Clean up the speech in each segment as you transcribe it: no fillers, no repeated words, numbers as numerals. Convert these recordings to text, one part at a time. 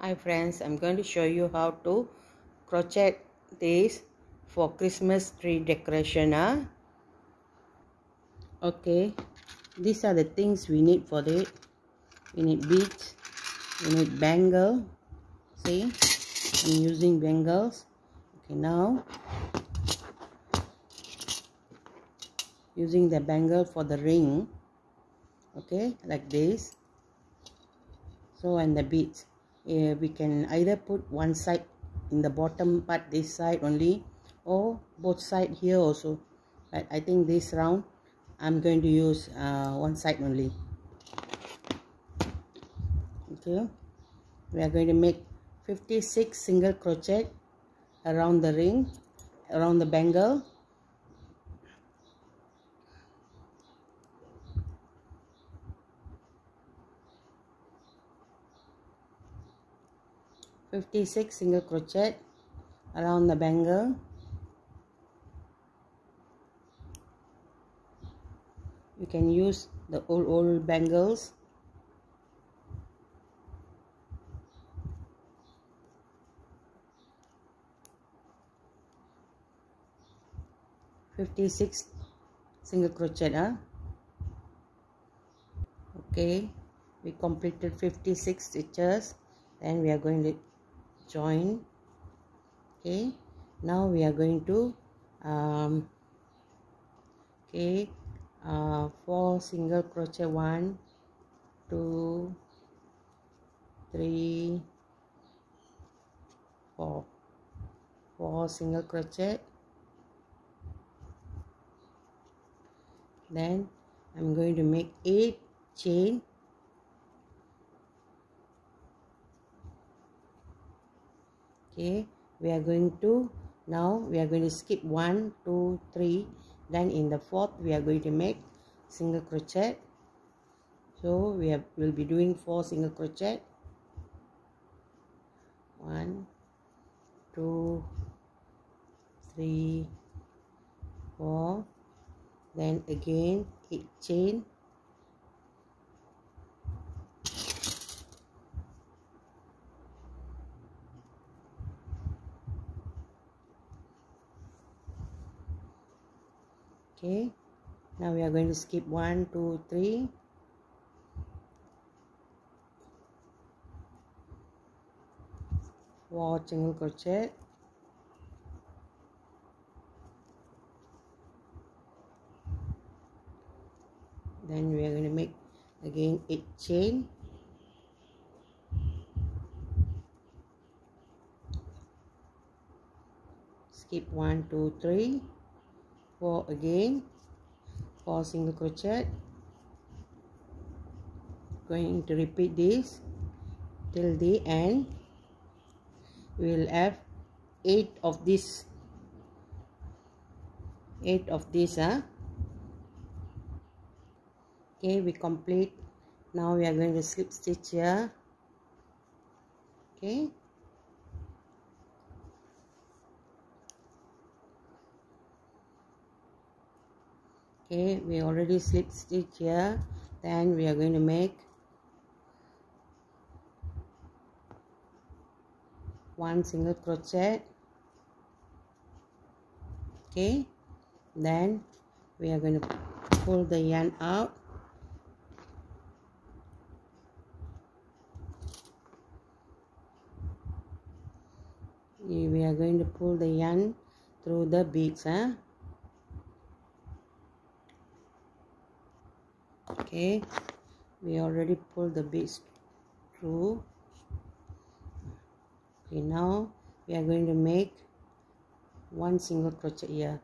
Hi friends, I'm going to show you how to crochet this for Christmas tree decoration. Okay, these are the things we need for it. We need beads, we need bangle. See, I'm using bangles. Okay, now using the bangle for the ring. Okay, like this. So, and the beads, we can either put one side in the bottom part, this side only, or both side here also. But I think this round I'm going to use one side only. Okay, we are going to make 56 single crochet around the ring, around the bangle. Single crochet around the bangle. You can use the old bangles. Single crochet. Okay, we completed 56 stitches. Then we are going to join. Okay, now we are going to 4 single crochet, 1 2 3 4 single crochet. Then I'm going to make 8 chain. Okay, we are going to skip 1 2 3. Then in the fourth we are going to make single crochet. So we'll be doing 4 single crochet. 1 2 3 4. Then again 8 chain. Okay, now we are going to skip 1 2 3. Four single crochet. Then we are going to make again 8 chain. Skip 1 2 3. 4 again, 4 single crochet. Going to repeat this till the end. We will have 8 of this. Okay, we complete. Now we are going to slip stitch here. Okay, we already slip stitch here. Then we are going to make 1 single crochet. Okay, then we are going to pull the yarn out. We are going to pull the yarn through the beads. Okay, we already pulled the beads through. Okay, now we are going to make 1 single crochet here.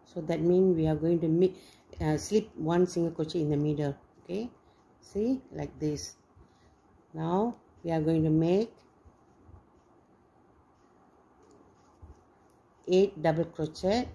So that means we are going to make slip 1 single crochet in the middle. Okay, see, like this. Now we are going to make 8 double crochet.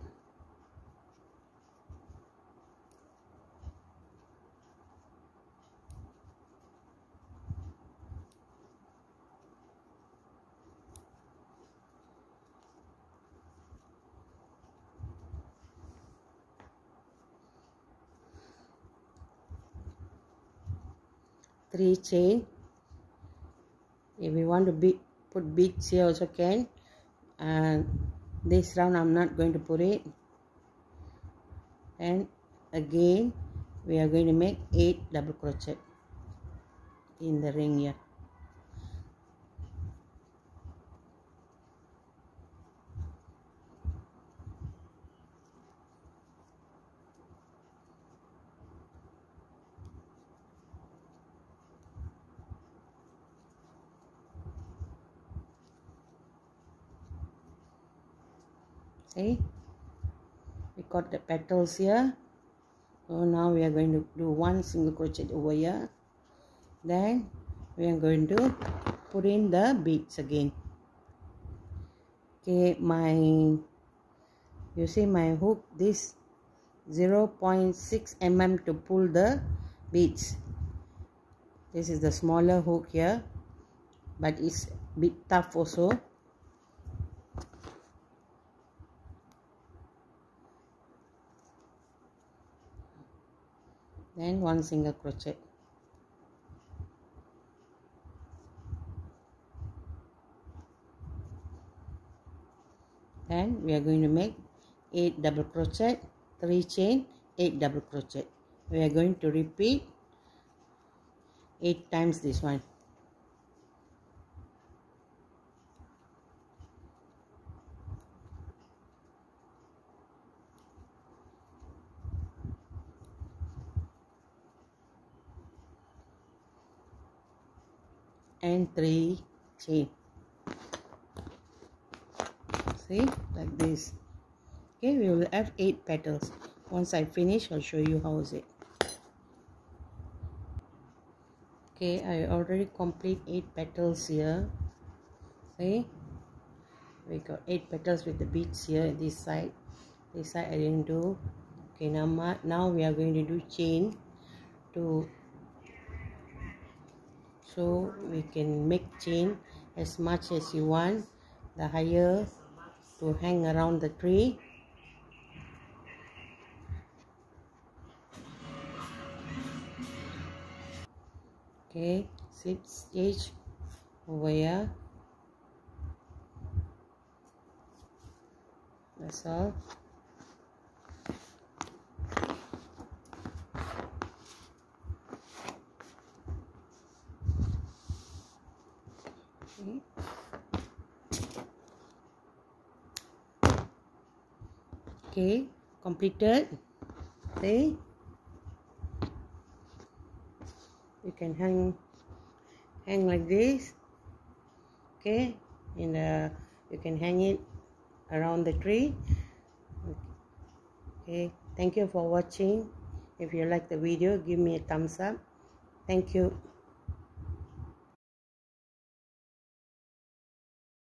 Three chain If you want to put beads here also can. And this round I'm not going to put it. And again we are going to make 8 double crochet in the ring here. See, we got the petals here. So now we are going to do 1 single crochet over here. Then we are going to put in the beads again. Okay, you see my hook, this 0.6 mm to pull the beads. This is the smaller hook here, but it's a bit tough also. Then 1 single crochet. Then we are going to make 8 double crochet, 3 chain, 8 double crochet. We are going to repeat 8 times this one. And 3 chain. See, like this. Okay, we will have 8 petals. Once I finish, I'll show you how is it. Okay, I already complete 8 petals here. See, we got 8 petals with the beads here at this side. This side I didn't do. Okay, now we are going to do chain so we can make chain as much as you want. The higher to hang around the tree. Okay, 6 stitch over here. That's all. Okay, completed. See, you can hang like this. Okay, you can hang it around the tree. Okay, thank you for watching. If you like the video, give me a thumbs up. Thank you.